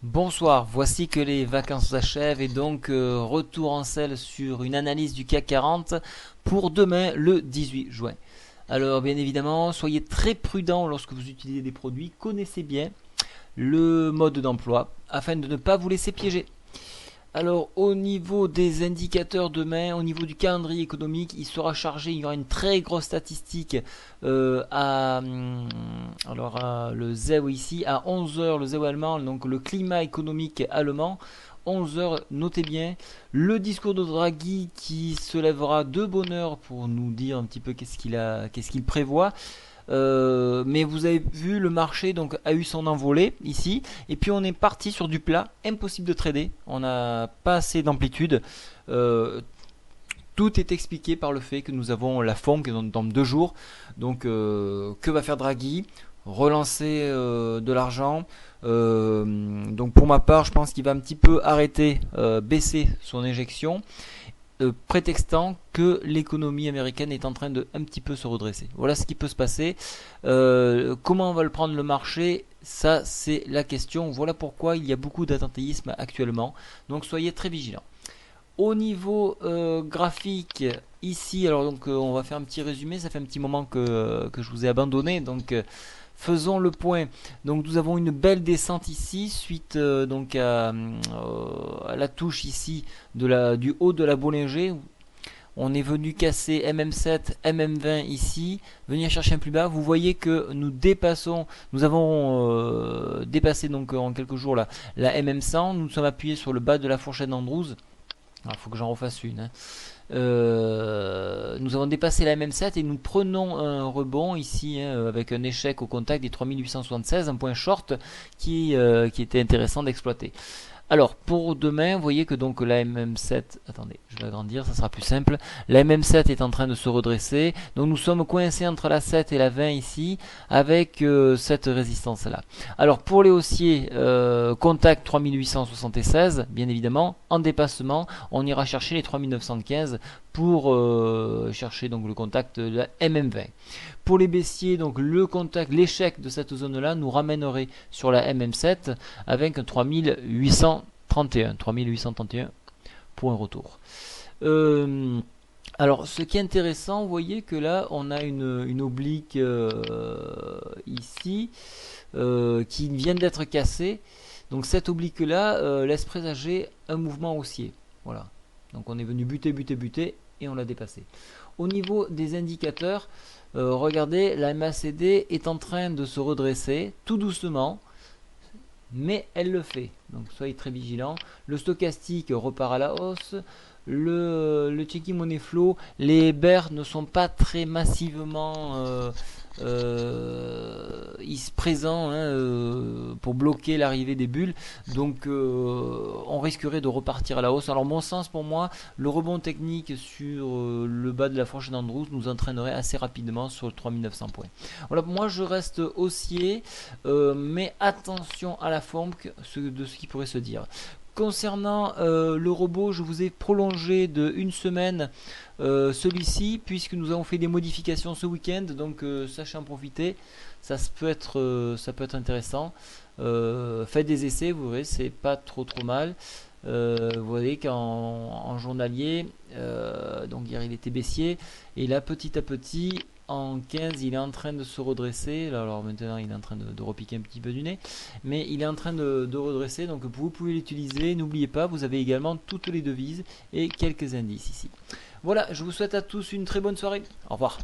Bonsoir, voici que les vacances s'achèvent et donc retour en selle sur une analyse du CAC 40 pour demain le 18 juin. Alors bien évidemment, soyez très prudents lorsque vous utilisez des produits, connaissez bien le mode d'emploi afin de ne pas vous laisser piéger. Alors au niveau des indicateurs demain, au niveau du calendrier économique, il sera chargé, il y aura une très grosse statistique le ZEW ici à 11 heures, le ZEW allemand, donc le climat économique allemand. 11 heures, notez bien, le discours de Draghi qui se lèvera de bonne heure pour nous dire un petit peu qu'est-ce qu'il prévoit. Mais vous avez vu, le marché donc a eu son envolée ici, et puis on est parti sur du plat, impossible de trader, on n'a pas assez d'amplitude. Euh, Tout est expliqué par le fait que nous avons la forme qui est dans 2 jours. Donc que va faire Draghi? Relancer de l'argent. Donc pour ma part, je pense qu'il va un petit peu arrêter, baisser son injection, prétextant que l'économie américaine est en train de un petit peu se redresser. Voilà ce qui peut se passer. Comment on va le prendre le marché? Ça, c'est la question. Voilà pourquoi il y a beaucoup d'attentéisme actuellement. Donc soyez très vigilants. Au niveau graphique, ici, alors donc on va faire un petit résumé. Ça fait un petit moment que je vous ai abandonné. Donc faisons le point. Donc nous avons une belle descente ici suite donc à la touche ici du haut de la Bollinger. On est venu casser MM7, MM20 ici, venir chercher un plus bas. Vous voyez que nous avons dépassé donc en quelques jours la MM100. Nous sommes appuyés sur le bas de la fourchette d'Andrews. Il faut que j'en refasse une, hein. Nous avons dépassé la MM7 et nous prenons un rebond ici, hein, avec un échec au contact des 3876, un point short qui était intéressant d'exploiter. Alors pour demain, vous voyez que donc la MM7, attendez, je vais agrandir, ça sera plus simple. La MM7 est en train de se redresser, donc nous sommes coincés entre la 7 et la 20 ici, avec cette résistance là. Alors pour les haussiers, contact 3876, bien évidemment, en dépassement, on ira chercher les 3915 pour chercher donc le contact de la MM20. Pour les baissiers, donc le contact, l'échec de cette zone-là nous ramènerait sur la MM7 avec un 3831 pour un retour. Alors, ce qui est intéressant, vous voyez que là, on a une oblique ici qui vient d'être cassée. Donc, cette oblique-là laisse présager un mouvement haussier. Voilà. Donc, on est venu buter et on l'a dépassé. Au niveau des indicateurs, regardez, la MACD est en train de se redresser tout doucement, mais elle le fait. Donc soyez très vigilants. Le stochastique repart à la hausse. Le checking money flow, les bears ne sont pas très massivement présents, hein, pour bloquer l'arrivée des bulles. Donc on risquerait de repartir à la hausse. Alors mon sens, pour moi, le rebond technique sur le bas de la fourchette d'Andrews nous entraînerait assez rapidement sur le 3900 points. Voilà, moi je reste haussier, mais attention à la forme de ce qui pourrait se dire. Concernant le robot, je vous ai prolongé de une semaine celui-ci, puisque nous avons fait des modifications ce week-end, donc sachez en profiter, ça peut être intéressant. Faites des essais, vous verrez, c'est pas trop mal. Vous voyez qu'en journalier, donc hier il était baissier, et là petit à petit, en 15, il est en train de se redresser. Alors maintenant, il est en train de repiquer un petit peu du nez, mais il est en train de redresser. Donc vous pouvez l'utiliser. N'oubliez pas, vous avez également toutes les devises et quelques indices ici. Voilà, je vous souhaite à tous une très bonne soirée. Au revoir.